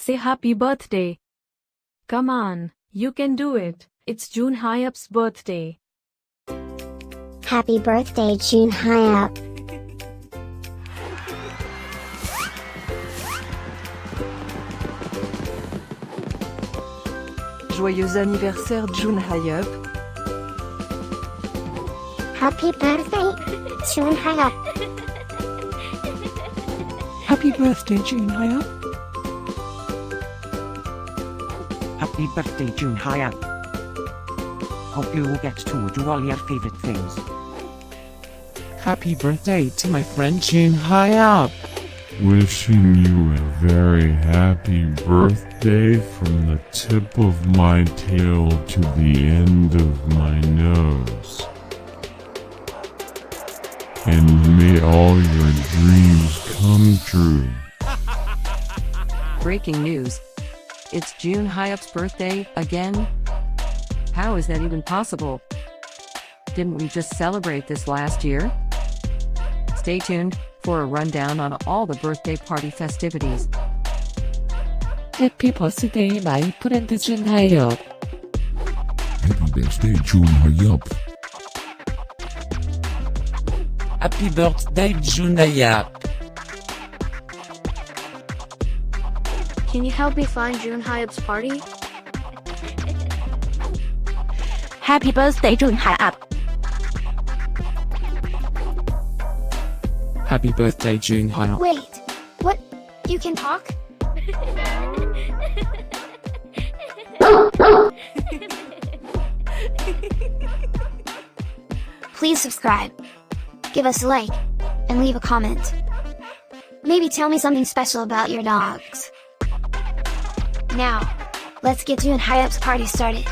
Say happy birthday. Come on, you can do it. It's Jun Hyup's birthday. Happy birthday, Jun Hyup. Joyeux anniversaire Jun Hyup. Happy birthday, Jun Hyup. Happy birthday, Jun Hyup. Happy birthday, Jun Hyup. Hope you will get to do all your favorite things. Happy birthday to my friend Jun Hyup. Wishing you a very happy birthday from the tip of my tail to the end of my nose. And may all your dreams come true. Breaking news. It's Jun Hyup's birthday again? How is that even possible? Didn't we just celebrate this last year? Stay tuned for a rundown on all the birthday party festivities. Happy birthday, my friend Jun Hyup. Happy birthday, Jun Hyup. Happy birthday, Jun Hyup. Can you help me find Jun Hyup's party? Happy birthday, Jun Hyup. Happy birthday, Jun Hyup. Wait, what? You can talk? Please subscribe, give us a like, and leave a comment. Maybe tell me something special about your dogs. Now, let's get Jun Hyup's party started.